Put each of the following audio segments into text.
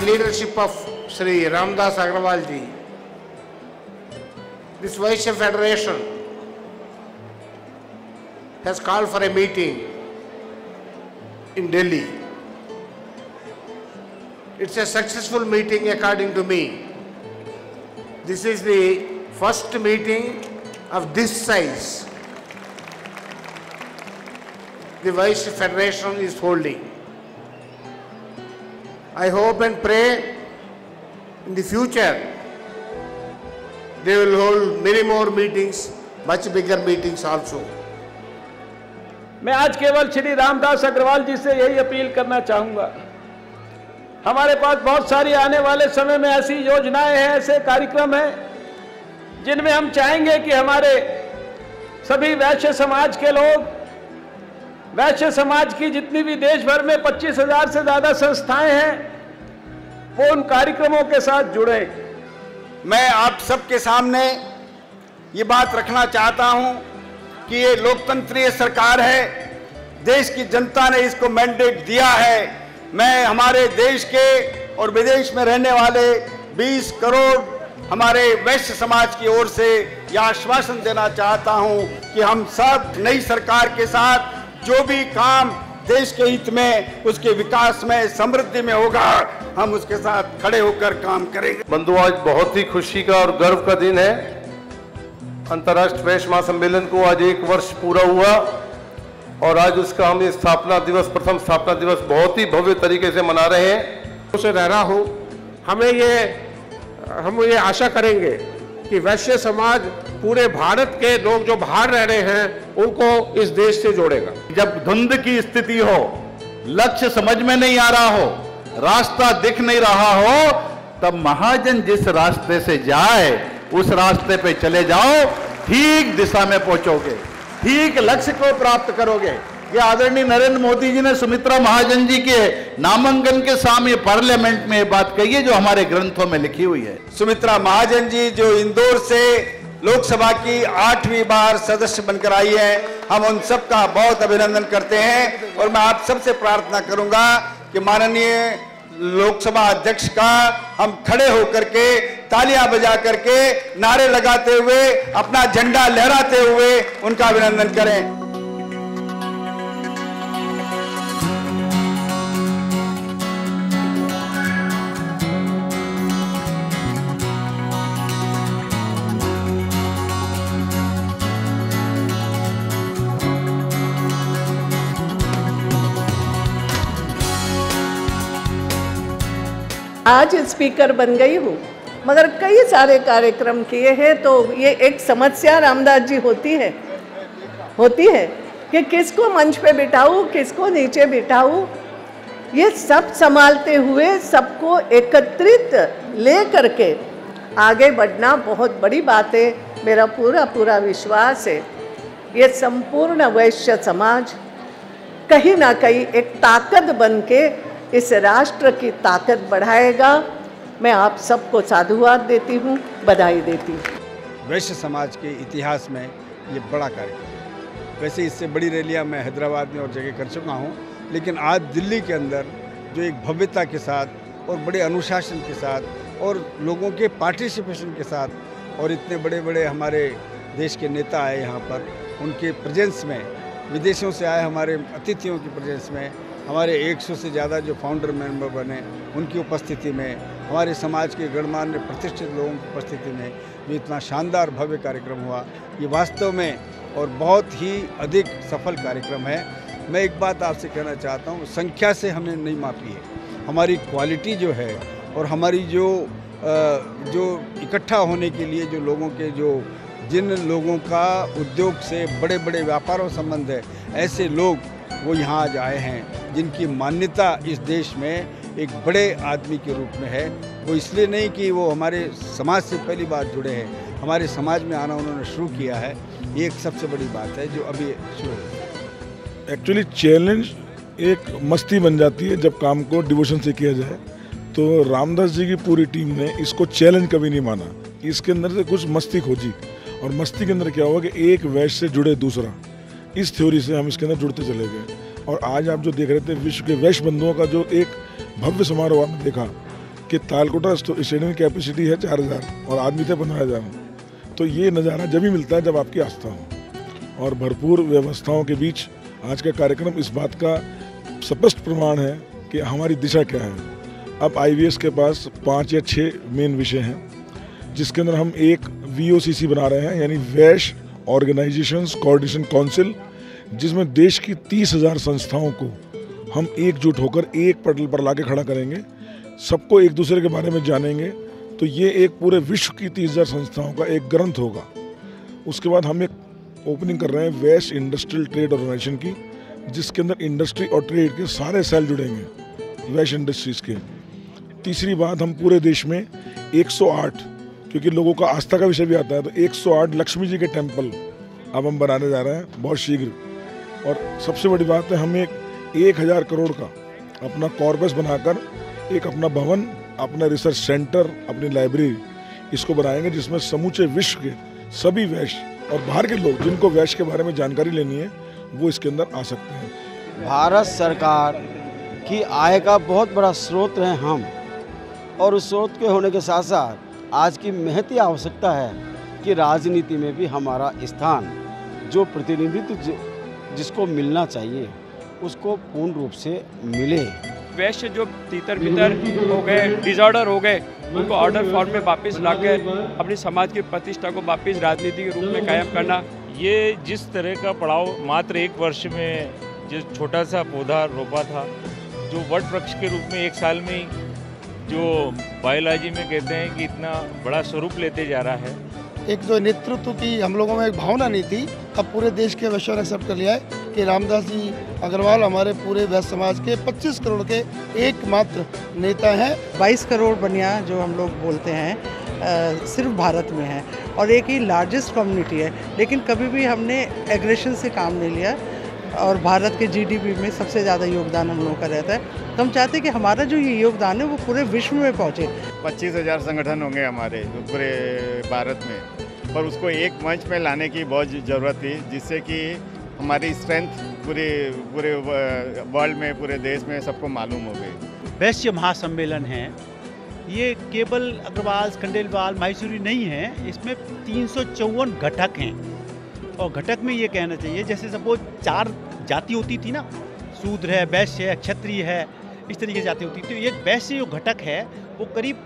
Leadership of Sri Ramdas Agrawal ji, this Vaishya Federation has called for a meeting in Delhi. It's a successful meeting according to me. This is the first meeting of this size the Vaishya Federation is holding. I hope and pray in the future they will hold many more meetings, much bigger meetings also. मैं आज केवल श्री रामदास अग्रवाल जी से यही appeal करना चाहूँगा, हमारे पास बहुत सारी आने वाले समय में ऐसी योजनाएं हैं, ऐसे कार्यक्रम हैं जिनमें हम चाहेंगे कि हमारे सभी वैश्य समाज के लोग, वैश्य समाज की जितनी भी देश भर में 25,000 से ज़्यादा संस्थाएं हैं, वो उन कार्यक्रमों के साथ जुड़े। मैं आप सबके सामने ये बात रखना चाहता हूं कि ये लोकतंत्रीय सरकार है, देश की जनता ने इसको मैंडेट दिया है। मैं हमारे देश के और विदेश में रहने वाले 20 करोड़ हमारे वैश्य समाज की ओर से यह आश्वासन देना चाहता हूं कि हम सब नई सरकार के साथ जो भी काम देश के हित में, उसके विकास में, समृद्धि में होगा, हम उसके साथ खड़े होकर काम करेंगे। बंधु, आज बहुत ही खुशी का और गर्व का दिन है। अंतर्राष्ट्रीय वैश्य महासम्मेलन को आज 1 वर्ष पूरा हुआ और आज उसका हम स्थापना दिवस, प्रथम स्थापना दिवस बहुत ही भव्य तरीके से मना रहे हैं। उसे रह रहा हूँ, हम ये आशा करेंगे कि वैश्य समाज पूरे भारत के लोग जो बाहर रह रहे हैं उनको इस देश से जोड़ेगा। जब धुंध की स्थिति हो, लक्ष्य समझ में नहीं आ रहा हो, रास्ता दिख नहीं रहा हो, तब महाजन जिस रास्ते से जाए उस रास्ते पे चले जाओ, ठीक दिशा में पहुंचोगे, ठीक लक्ष्य को प्राप्त करोगे। ये आदरणीय नरेंद्र मोदी जी ने सुमित्रा महाजन जी के नामांकन के सामने पार्लियामेंट में ये बात कही है जो हमारे ग्रंथों में लिखी हुई है। सुमित्रा महाजन जी जो इंदौर से लोकसभा की 8वीं बार सदस्य बनकर आई है, हम उन सब का बहुत अभिनंदन करते हैं और मैं आप सबसे प्रार्थना करूंगा कि माननीय लोकसभा अध्यक्ष का हम खड़े होकर के तालियां बजा करके नारे लगाते हुए, अपना झंडा लहराते हुए उनका अभिनंदन करें। आज स्पीकर बन गई हूँ, मगर कई सारे कार्यक्रम किए हैं। तो ये एक समस्या रामदास जी होती है कि किसको मंच पे बिठाऊं, किसको नीचे बिठाऊं। ये सब संभालते हुए सबको एकत्रित ले करके आगे बढ़ना बहुत बड़ी बात है। मेरा पूरा विश्वास है ये संपूर्ण वैश्य समाज कहीं ना कहीं एक ताकत बन के इस राष्ट्र की ताकत बढ़ाएगा। मैं आप सबको साधुवाद देती हूँ, बधाई देती हूँ। वैश्य समाज के इतिहास में ये बड़ा कार्यक्रम है। वैसे इससे बड़ी रैलियाँ मैं हैदराबाद में और जगह कर चुका हूँ, लेकिन आज दिल्ली के अंदर जो एक भव्यता के साथ और बड़े अनुशासन के साथ और लोगों के पार्टिसिपेशन के साथ और इतने बड़े बड़े हमारे देश के नेता आए यहाँ पर, उनके प्रेजेंस में, विदेशों से आए हमारे अतिथियों की प्रेजेंस में, हमारे 100 से ज़्यादा जो फाउंडर मेंबर बने उनकी उपस्थिति में, हमारे समाज के गणमान्य प्रतिष्ठित लोगों की उपस्थिति में जो इतना शानदार भव्य कार्यक्रम हुआ, ये वास्तव में और बहुत ही अधिक सफल कार्यक्रम है। मैं एक बात आपसे कहना चाहता हूँ, संख्या से हमने नहीं मापी है, हमारी क्वालिटी जो है और हमारी जो इकट्ठा होने के लिए जो लोगों के जिन लोगों का उद्योग से बड़े बड़े व्यापारों संबंध है, ऐसे लोग वो यहाँ आज आए हैं जिनकी मान्यता इस देश में एक बड़े आदमी के रूप में है। वो इसलिए नहीं कि वो हमारे समाज से पहली बार जुड़े हैं, हमारे समाज में आना उन्होंने शुरू किया है। ये एक सबसे बड़ी बात है जो अभी शुरू है। एक्चुअली चैलेंज एक मस्ती बन जाती है जब काम को डिवोशन से किया जाए। तो रामदास जी की पूरी टीम ने इसको चैलेंज कभी नहीं माना, इसके अंदर से कुछ मस्ती खोजी और मस्ती के अंदर क्या हुआ कि एक वैश्य से जुड़े दूसरा, इस थ्योरी से हम इसके अंदर जुड़ते चले गए। और आज आप जो देख रहे थे विश्व के वैश्य बंधुओं का जो एक भव्य समारोह आपने देखा कि तालकोटा स्टेडियम की कैपेसिटी है 4000 और आदमी थे 15000। तो ये नज़ारा जब भी मिलता है जब आपकी आस्था हो और भरपूर व्यवस्थाओं के बीच आज का कार्यक्रम इस बात का स्पष्ट प्रमाण है कि हमारी दिशा क्या है। अब IVS के पास 5 या 6 मेन विषय हैं जिसके अंदर हम एक VOCC बना रहे हैं, यानी वैश्य ऑर्गेनाइजेशंस कोऑर्डिनेशन काउंसिल, जिसमें देश की 30,000 संस्थाओं को हम एकजुट होकर एक पटल पर लाके खड़ा करेंगे, सबको एक दूसरे के बारे में जानेंगे। तो ये एक पूरे विश्व की 30,000 संस्थाओं का एक ग्रंथ होगा। उसके बाद हम एक ओपनिंग कर रहे हैं वैश्य इंडस्ट्रियल ट्रेड ऑर्गेनाइजेशन की, जिसके अंदर इंडस्ट्री और ट्रेड के सारे सेल जुड़ेंगे वैश्य इंडस्ट्रीज के। तीसरी बात, हम पूरे देश में 108, क्योंकि लोगों का आस्था का विषय भी आता है, तो 108 लक्ष्मी जी के टेम्पल अब हम बनाने जा रहे हैं बहुत शीघ्र। और सबसे बड़ी बात है, हम एक 1000 करोड़ का अपना कॉर्पस बनाकर एक अपना भवन, अपना रिसर्च सेंटर, अपनी लाइब्रेरी इसको बनाएंगे, जिसमें समूचे विश्व के सभी वैश्य और बाहर के लोग जिनको वैश्य के बारे में जानकारी लेनी है वो इसके अंदर आ सकते हैं। भारत सरकार की आय का बहुत बड़ा स्रोत है हम, और उस स्रोत के होने के साथ साथ आज की महती आवश्यकता है कि राजनीति में भी हमारा स्थान, जो प्रतिनिधित्व जिसको मिलना चाहिए उसको पूर्ण रूप से मिले। वैश्य जो तीतर बितर हो गए, डिजॉर्डर हो गए, उनको ऑर्डर फॉर्म में वापस लाकर अपनी समाज की प्रतिष्ठा को वापस राजनीति के रूप में कायम करना। ये जिस तरह का पड़ाव मात्र 1 वर्ष में जो छोटा सा पौधा रोपा था, जो वट वृक्ष के रूप में 1 साल में ही जो बायोलॉजी में कहते हैं कि इतना बड़ा स्वरूप लेते जा रहा है। एक जो नेतृत्व की हम लोगों में एक भावना नहीं थी, अब पूरे देश के वैश्यों ने एक्सेप्ट कर लिया है कि रामदास जी अग्रवाल हमारे पूरे वैश्य समाज के 25 करोड़ के एकमात्र नेता हैं। 22 करोड़ बनिया जो हम लोग बोलते हैं सिर्फ भारत में है और एक ही लार्जेस्ट कम्युनिटी है, लेकिन कभी भी हमने एग्रेशन से काम नहीं लिया और भारत के GDP में सबसे ज़्यादा योगदान हम लोगों का रहता है। तो हम चाहते हैं कि हमारा जो ये योगदान है वो पूरे विश्व में पहुँचे। 25,000 संगठन होंगे हमारे पूरे भारत में, पर उसको एक मंच में लाने की बहुत ज़रूरत थी, जिससे कि हमारी स्ट्रेंथ पूरे वर्ल्ड में, पूरे देश में सबको मालूम हो गई। वैश्य महासम्मेलन है, ये केवल अग्रवाल, खंडेलवाल, माहेश्वरी नहीं है, इसमें 354 घटक हैं। और घटक में ये कहना चाहिए, जैसे सपोज 4 जाति होती थी ना, शूद्र है, वैश्य है, क्षत्रिय है, इस तरीके से जाति होती थी। तो एक वैश्य जो घटक है वो करीब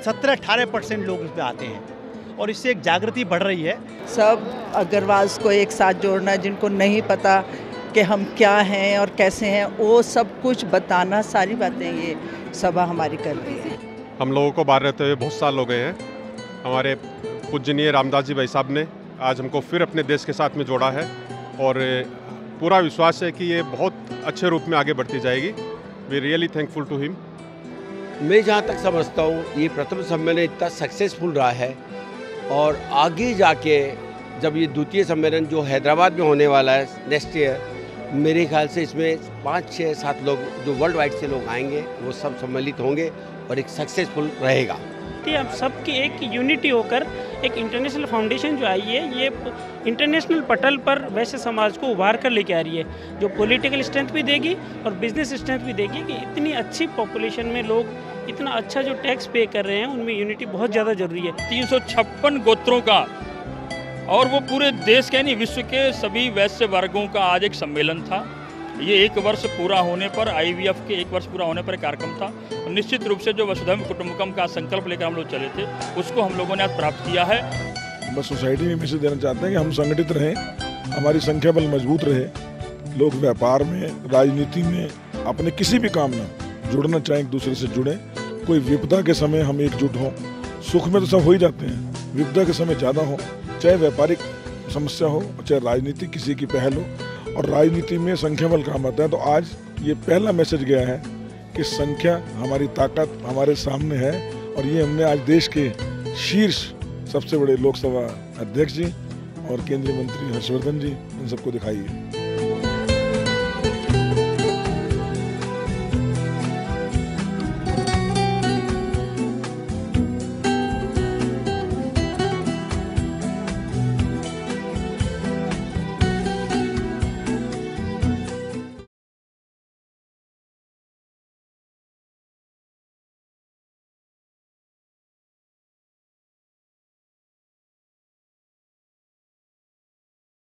17-18% लोग इसमें आते हैं और इससे एक जागृति बढ़ रही है। सब अग्रवाल्स को एक साथ जोड़ना, जिनको नहीं पता कि हम क्या हैं और कैसे हैं, वो सब कुछ बताना, सारी बातें ये सभा हमारी कर रही है। हम लोगों को बाहर रहते हुए बहुत साल हो गए हैं। हमारे पूजनीय रामदास जी भाई साहब ने आज हमको फिर अपने देश के साथ में जोड़ा है और पूरा विश्वास है कि ये बहुत अच्छे रूप में आगे बढ़ती जाएगी। We really thankful to him. मैं जहाँ तक समझता हूँ ये प्रथम सम्मेलन इतना सक्सेसफुल रहा है और आगे जाके जब ये द्वितीय सम्मेलन जो हैदराबाद में होने वाला है नेक्स्ट ईयर, मेरे ख्याल से इसमें 5, 6, 7 लोग जो वर्ल्ड वाइड से लोग आएंगे वो सब सम्मिलित होंगे और एक सक्सेसफुल रहेगा। अब सबकी एक यूनिटी होकर एक इंटरनेशनल फाउंडेशन जो आई है ये इंटरनेशनल पटल पर वैश्य समाज को उभार कर लेके आ रही है, जो पॉलिटिकल स्ट्रेंथ भी देगी और बिजनेस स्ट्रेंथ भी देगी कि इतनी अच्छी पॉपुलेशन में लोग इतना अच्छा जो टैक्स पे कर रहे हैं उनमें यूनिटी बहुत ज़्यादा जरूरी है। 356 गोत्रों का और वो पूरे देश के नहीं विश्व के सभी वैश्य वर्गों का आज एक सम्मेलन था। ये 1 वर्ष पूरा होने पर IVF के 1 वर्ष पूरा होने पर कार्यक्रम था और निश्चित रूप से जो वसुधैव कुटुंबकम का संकल्प लेकर हम लोग चले थे उसको हम लोगों ने आज प्राप्त किया है। बस सोसाइटी में मैसेज देना चाहते हैं कि हम संगठित रहें, हमारी संख्या बल मजबूत रहे, लोग व्यापार में, राजनीति में, अपने किसी भी काम में जुड़ना चाहें, एक दूसरे से जुड़ें। कोई विपदा के समय हम एकजुट हों, सुख में तो सब हो ही जाते हैं, विपदा के समय ज़्यादा हो, चाहे व्यापारिक समस्या हो चाहे राजनीति किसी की पहल हो, और राजनीति में संख्या बल काम आता है। तो आज ये पहला मैसेज गया है कि संख्या हमारी ताकत हमारे सामने है और ये हमने आज देश के शीर्ष सबसे बड़े लोकसभा अध्यक्ष जी और केंद्रीय मंत्री हर्षवर्धन जी इन सबको दिखाई है।